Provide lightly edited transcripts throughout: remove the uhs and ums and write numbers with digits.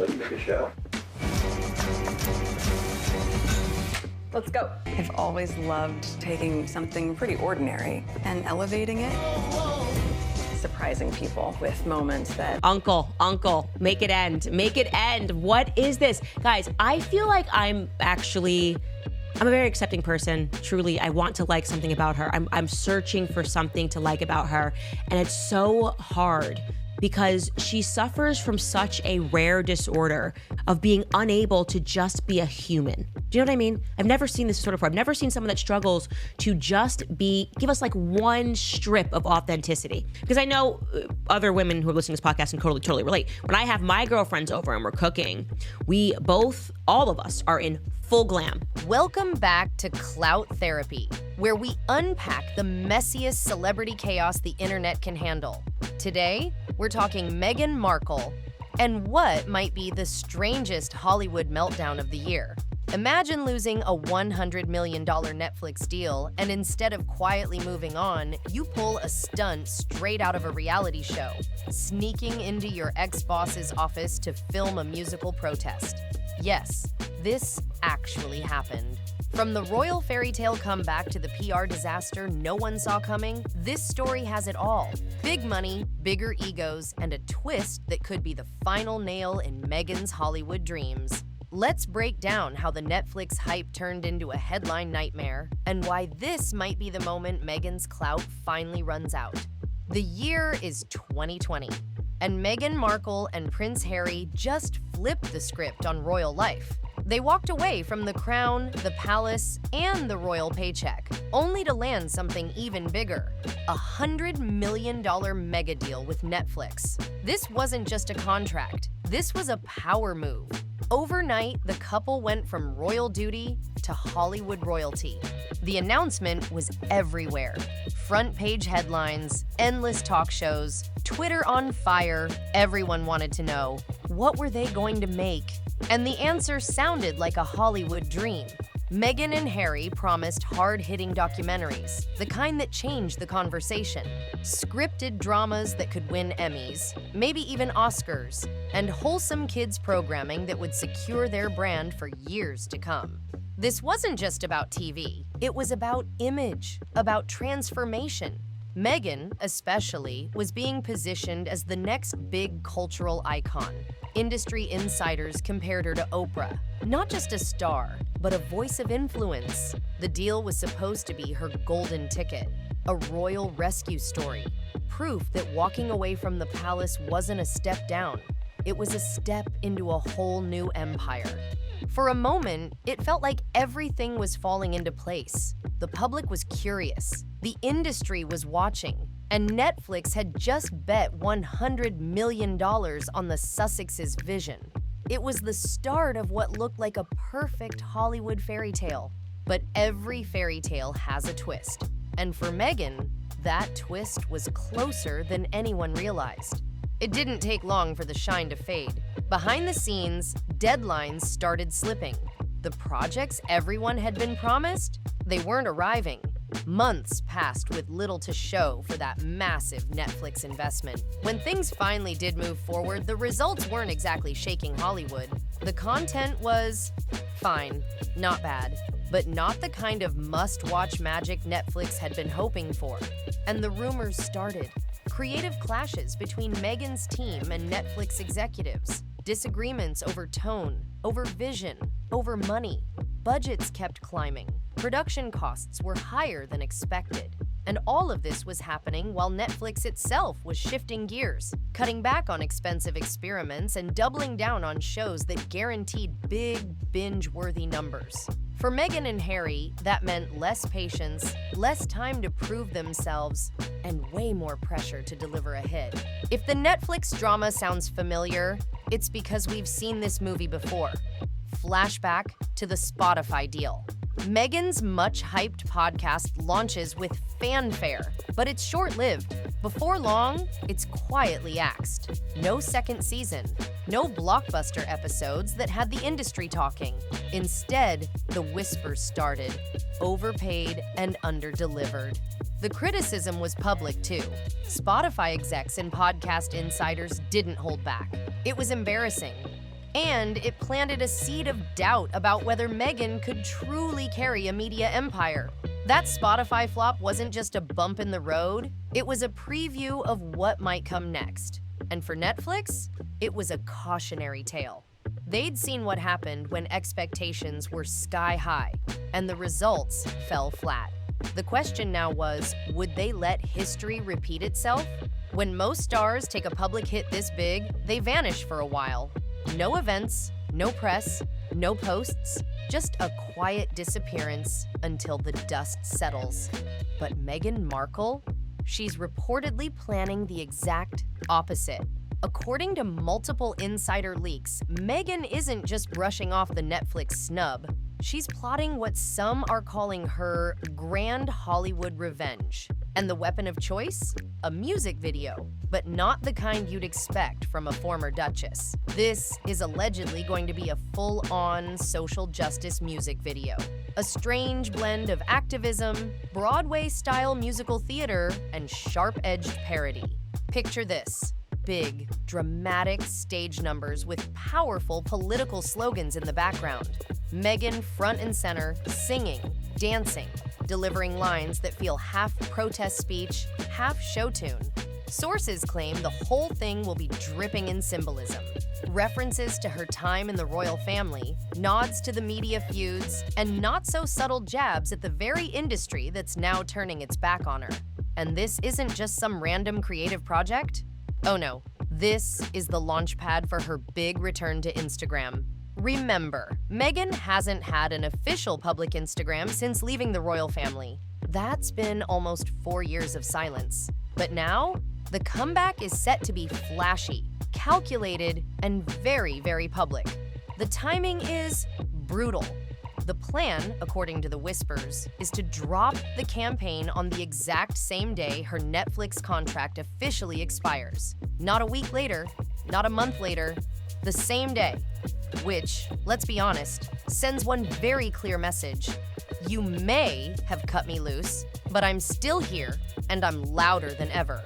Let's make a show. Let's go. I've always loved taking something pretty ordinary and elevating it. Surprising people with moments that... Uncle, make it end. Make it end. What is this? Guys, I feel like I'm a very accepting person. Truly, I want to like something about her. I'm searching for something to like about her. And it's so hard because she suffers from such a rare disorder of being unable to just be a human. Do you know what I mean? I've never seen this sort of before. I've never seen someone that struggles to just give us like one strip of authenticity. Because I know other women who are listening to this podcast can totally relate. When I have my girlfriends over and we're cooking, all of us are in full glam. Welcome back to Clout Therapy, where we unpack the messiest celebrity chaos the internet can handle. Today, we're talking Meghan Markle and what might be the strangest Hollywood meltdown of the year. Imagine losing a $100 million Netflix deal, and instead of quietly moving on, you pull a stunt straight out of a reality show, sneaking into your ex-boss's office to film a musical protest. Yes, this actually happened. From the royal fairy tale comeback to the PR disaster no one saw coming, this story has it all. Big money, bigger egos, and a twist that could be the final nail in Meghan's Hollywood dreams. Let's break down how the Netflix hype turned into a headline nightmare, and why this might be the moment Meghan's clout finally runs out. The year is 2020, and Meghan Markle and Prince Harry just flipped the script on royal life. They walked away from the crown, the palace, and the royal paycheck, only to land something even bigger, a $100 million mega deal with Netflix. This wasn't just a contract, this was a power move. Overnight, the couple went from royal duty to Hollywood royalty. The announcement was everywhere. Front page headlines, endless talk shows, Twitter on fire. Everyone wanted to know, what were they going to make? And the answer sounded like a Hollywood dream. Meghan and Harry promised hard-hitting documentaries, the kind that changed the conversation, scripted dramas that could win Emmys, maybe even Oscars, and wholesome kids programming that would secure their brand for years to come. This wasn't just about TV. It was about image, about transformation. Meghan, especially, was being positioned as the next big cultural icon. Industry insiders compared her to Oprah. Not just a star, but a voice of influence. The deal was supposed to be her golden ticket, a royal rescue story, proof that walking away from the palace wasn't a step down. It was a step into a whole new empire. For a moment, it felt like everything was falling into place. The public was curious. The industry was watching. And Netflix had just bet $100 million on the Sussex's vision. It was the start of what looked like a perfect Hollywood fairy tale. But every fairy tale has a twist. And for Meghan, that twist was closer than anyone realized. It didn't take long for the shine to fade. Behind the scenes, deadlines started slipping. The projects everyone had been promised, they weren't arriving. Months passed with little to show for that massive Netflix investment. When things finally did move forward, the results weren't exactly shaking Hollywood. The content was fine, not bad, but not the kind of must-watch magic Netflix had been hoping for. And the rumors started. Creative clashes between Meghan's team and Netflix executives. Disagreements over tone, over vision, over money. Budgets kept climbing. Production costs were higher than expected. And all of this was happening while Netflix itself was shifting gears, cutting back on expensive experiments and doubling down on shows that guaranteed big, binge-worthy numbers. For Meghan and Harry, that meant less patience, less time to prove themselves, and way more pressure to deliver a hit. If the Netflix drama sounds familiar, it's because we've seen this movie before. Flashback to the Spotify deal. Meghan's much-hyped podcast launches with fanfare, but it's short-lived. Before long, it's quietly axed. No second season, no blockbuster episodes that had the industry talking. Instead, the whispers started, overpaid and under-delivered. The criticism was public, too. Spotify execs and podcast insiders didn't hold back. It was embarrassing. And it planted a seed of doubt about whether Meghan could truly carry a media empire. That Spotify flop wasn't just a bump in the road, it was a preview of what might come next. And for Netflix, it was a cautionary tale. They'd seen what happened when expectations were sky high, and the results fell flat. The question now was, would they let history repeat itself? When most stars take a public hit this big, they vanish for a while. No events, no press, no posts, just a quiet disappearance until the dust settles. But Meghan Markle? She's reportedly planning the exact opposite. According to multiple insider leaks, Meghan isn't just brushing off the Netflix snub. She's plotting what some are calling her grand Hollywood revenge. And the weapon of choice? A music video, but not the kind you'd expect from a former duchess. This is allegedly going to be a full-on social justice music video. A strange blend of activism, Broadway-style musical theater, and sharp-edged parody. Picture this. Big, dramatic stage numbers with powerful political slogans in the background. Meghan front and center, singing, dancing, delivering lines that feel half protest speech, half show tune. Sources claim the whole thing will be dripping in symbolism. References to her time in the royal family, nods to the media feuds, and not-so-subtle jabs at the very industry that's now turning its back on her. And this isn't just some random creative project. Oh no, this is the launchpad for her big return to Instagram. Remember, Meghan hasn't had an official public Instagram since leaving the royal family. That's been almost 4 years of silence. But now, the comeback is set to be flashy, calculated, and very, very public. The timing is brutal. The plan, according to the whispers, is to drop the campaign on the exact same day her Netflix contract officially expires. Not a week later, not a month later, the same day. Which, let's be honest, sends one very clear message. You may have cut me loose, but I'm still here, and I'm louder than ever.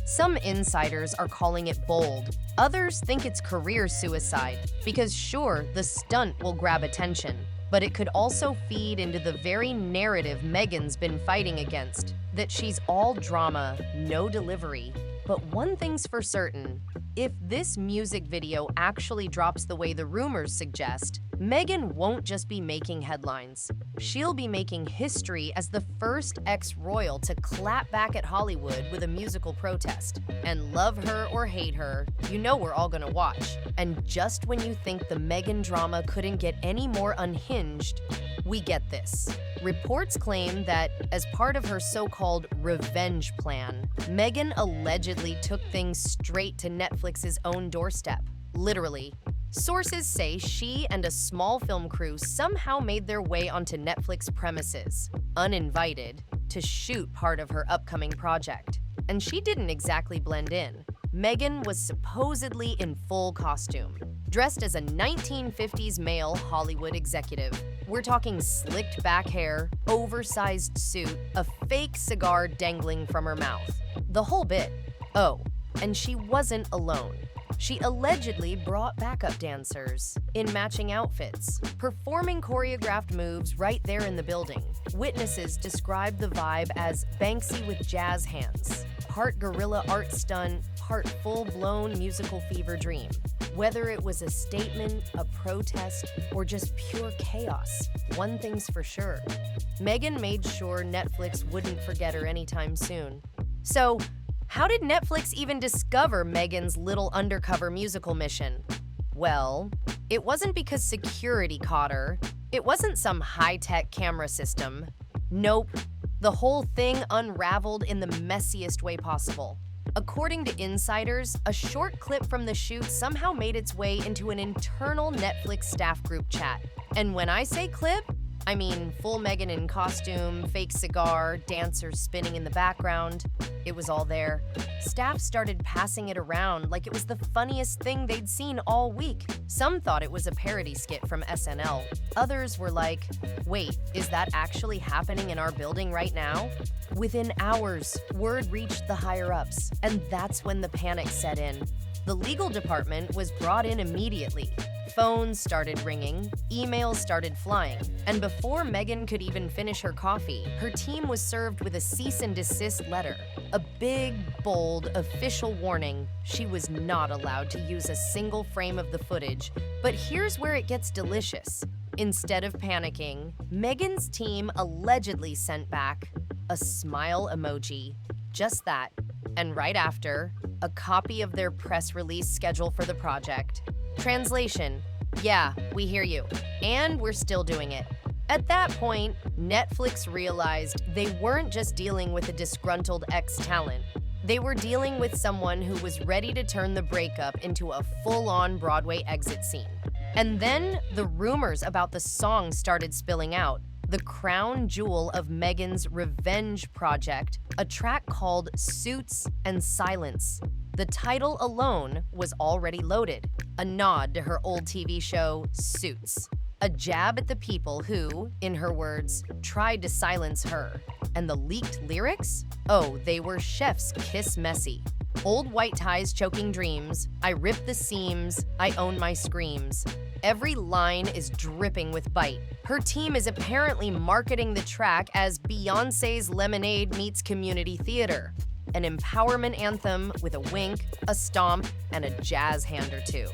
Some insiders are calling it bold. Others think it's career suicide, because sure, the stunt will grab attention, but it could also feed into the very narrative Meghan's been fighting against, that she's all drama, no delivery. But one thing's for certain, if this music video actually drops the way the rumors suggest, Meghan won't just be making headlines. She'll be making history as the first ex-royal to clap back at Hollywood with a musical protest. And love her or hate her, you know we're all gonna watch. And just when you think the Meghan drama couldn't get any more unhinged, we get this. Reports claim that, as part of her so-called revenge plan, Meghan allegedly took things straight to Netflix's own doorstep. Literally. Sources say she and a small film crew somehow made their way onto Netflix premises, uninvited, to shoot part of her upcoming project. And she didn't exactly blend in. Meghan was supposedly in full costume, dressed as a 1950s male Hollywood executive. We're talking slicked back hair, oversized suit, a fake cigar dangling from her mouth. The whole bit. Oh, and she wasn't alone. She allegedly brought backup dancers in matching outfits, performing choreographed moves right there in the building. Witnesses described the vibe as Banksy with jazz hands, part guerrilla art stunt, part full-blown musical fever dream. Whether it was a statement, a protest, or just pure chaos, one thing's for sure. Meghan made sure Netflix wouldn't forget her anytime soon. So, how did Netflix even discover Meghan's little undercover musical mission? Well, it wasn't because security caught her. It wasn't some high-tech camera system. Nope. The whole thing unraveled in the messiest way possible. According to insiders, a short clip from the shoot somehow made its way into an internal Netflix staff group chat. And when I say clip, I mean full Meghan in costume, fake cigar, dancers spinning in the background. It was all there. Staff started passing it around like it was the funniest thing they'd seen all week. Some thought it was a parody skit from SNL. Others were like, wait, is that actually happening in our building right now? Within hours, word reached the higher-ups, and that's when the panic set in. The legal department was brought in immediately. Phones started ringing, emails started flying, and before Meghan could even finish her coffee, her team was served with a cease-and-desist letter. A big, bold, official warning she was not allowed to use a single frame of the footage. But here's where it gets delicious. Instead of panicking, Meghan's team allegedly sent back a smile emoji. Just that. And right after, a copy of their press release schedule for the project. Translation: yeah, we hear you, and we're still doing it. At that point, Netflix realized they weren't just dealing with a disgruntled ex-talent. They were dealing with someone who was ready to turn the breakup into a full-on Broadway exit scene. And then the rumors about the song started spilling out. The crown jewel of Meghan's revenge project, a track called Suits and Silence. The title alone was already loaded, a nod to her old TV show, Suits. A jab at the people who, in her words, tried to silence her. And the leaked lyrics? Oh, they were chef's kiss messy. Old white ties choking dreams, I rip the seams, I own my screams. Every line is dripping with bite. Her team is apparently marketing the track as Beyoncé's Lemonade meets community theater. An empowerment anthem with a wink, a stomp, and a jazz hand or two.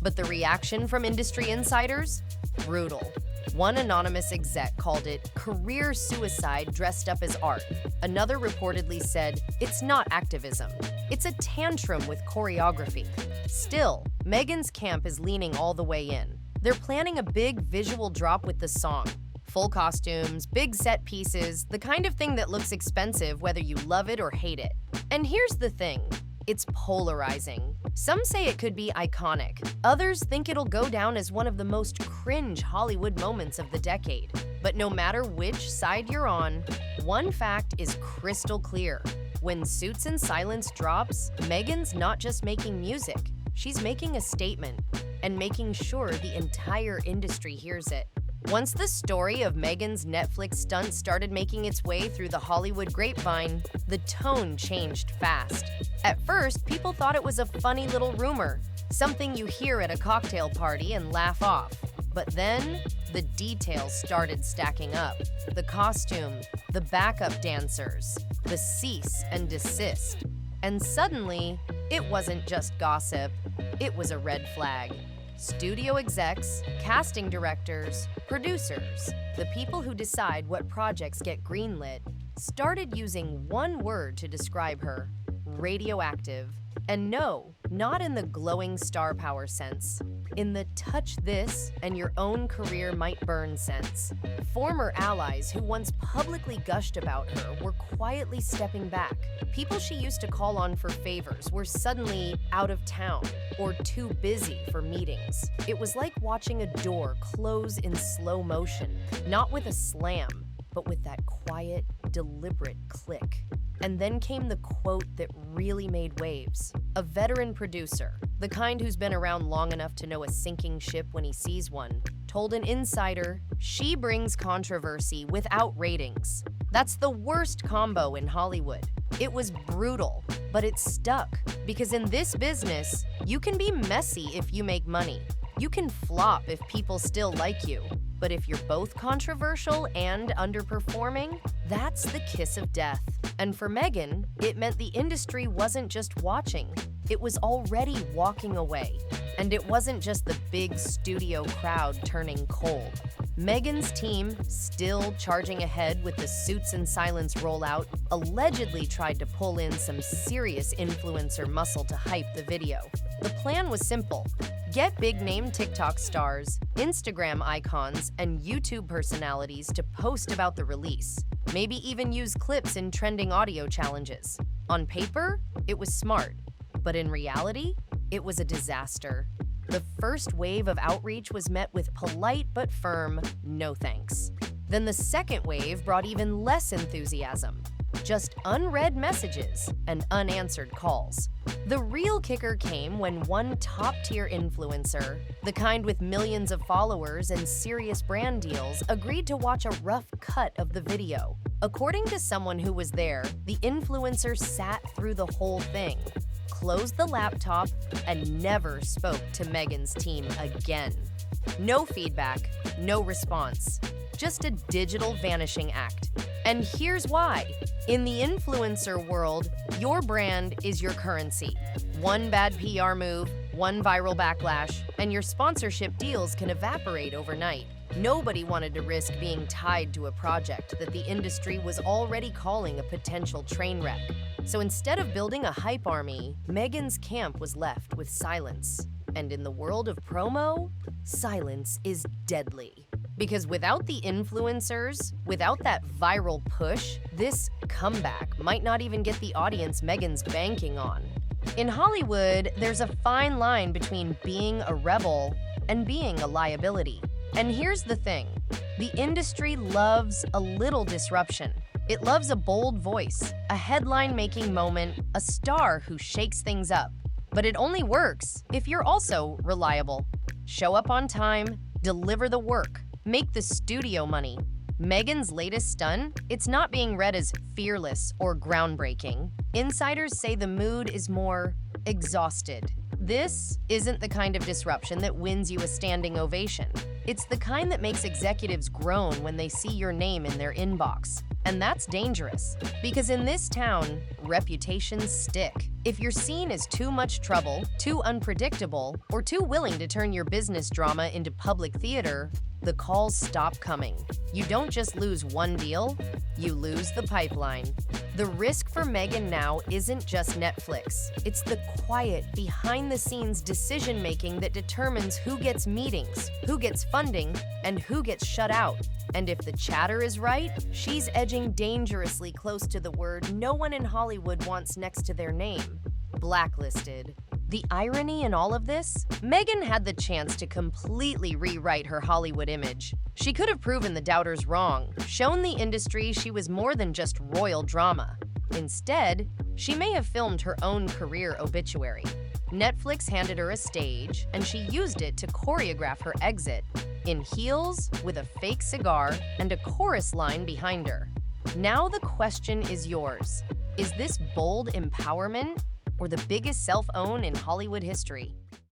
But the reaction from industry insiders? Brutal. One anonymous exec called it career suicide dressed up as art. Another reportedly said, it's not activism. It's a tantrum with choreography. Still, Meghan's camp is leaning all the way in. They're planning a big visual drop with the song. Full costumes, big set pieces, the kind of thing that looks expensive whether you love it or hate it. And here's the thing. It's polarizing. Some say it could be iconic. Others think it'll go down as one of the most cringe Hollywood moments of the decade. But no matter which side you're on, one fact is crystal clear. When Suits and Silence drops, Meghan's not just making music. She's making a statement and making sure the entire industry hears it. Once the story of Meghan's Netflix stunt started making its way through the Hollywood grapevine, the tone changed fast. At first, people thought it was a funny little rumor, something you hear at a cocktail party and laugh off. But then, the details started stacking up. The costume, the backup dancers, the cease and desist. And suddenly, it wasn't just gossip, it was a red flag. Studio execs, casting directors, producers, the people who decide what projects get greenlit, started using one word to describe her: radioactive. And no, not in the glowing star power sense. In the touch this and your own career might burn sense. Former allies who once publicly gushed about her were quietly stepping back. People she used to call on for favors were suddenly out of town or too busy for meetings. It was like watching a door close in slow motion, not with a slam, but with that quiet, deliberate click. And then came the quote that really made waves. A veteran producer, the kind who's been around long enough to know a sinking ship when he sees one, told an insider, she brings controversy without ratings. That's the worst combo in Hollywood. It was brutal, but it stuck. Because in this business, you can be messy if you make money. You can flop if people still like you. But if you're both controversial and underperforming, that's the kiss of death. And for Meghan, it meant the industry wasn't just watching, it was already walking away. And it wasn't just the big studio crowd turning cold. Meghan's team, still charging ahead with the Suits and Silence rollout, allegedly tried to pull in some serious influencer muscle to hype the video. The plan was simple. Get big-name TikTok stars, Instagram icons, and YouTube personalities to post about the release. Maybe even use clips in trending audio challenges. On paper, it was smart. But in reality, it was a disaster. The first wave of outreach was met with polite but firm no thanks. Then the second wave brought even less enthusiasm. Just unread messages and unanswered calls. The real kicker came when one top-tier influencer, the kind with millions of followers and serious brand deals, agreed to watch a rough cut of the video. According to someone who was there, the influencer sat through the whole thing. closed the laptop, and never spoke to Meghan's team again. No feedback, no response. Just a digital vanishing act. And here's why. In the influencer world, your brand is your currency. One bad PR move, one viral backlash, and your sponsorship deals can evaporate overnight. Nobody wanted to risk being tied to a project that the industry was already calling a potential train wreck. So instead of building a hype army, Meghan's camp was left with silence. And in the world of promo, silence is deadly. Because without the influencers, without that viral push, this comeback might not even get the audience Meghan's banking on. In Hollywood, there's a fine line between being a rebel and being a liability. And here's the thing, the industry loves a little disruption. It loves a bold voice, a headline-making moment, a star who shakes things up. But it only works if you're also reliable. Show up on time, deliver the work, make the studio money. Meghan's latest stunt, it's not being read as fearless or groundbreaking. Insiders say the mood is more exhausted. This isn't the kind of disruption that wins you a standing ovation. It's the kind that makes executives groan when they see your name in their inbox. And that's dangerous, because in this town, reputations stick. If you're seen as too much trouble, too unpredictable, or too willing to turn your business drama into public theater, the calls stop coming. You don't just lose one deal, you lose the pipeline. The risk for Meghan now isn't just Netflix. It's the quiet, behind-the-scenes decision-making that determines who gets meetings, who gets funding, and who gets shut out. And if the chatter is right, she's edging dangerously close to the word no one in Hollywood wants next to their name: blacklisted. The irony in all of this? Meghan had the chance to completely rewrite her Hollywood image. She could have proven the doubters wrong, shown the industry she was more than just royal drama. Instead, she may have filmed her own career obituary. Netflix handed her a stage, and she used it to choreograph her exit, in heels, with a fake cigar, and a chorus line behind her. Now the question is yours. Is this bold empowerment, or the biggest self-own in Hollywood history?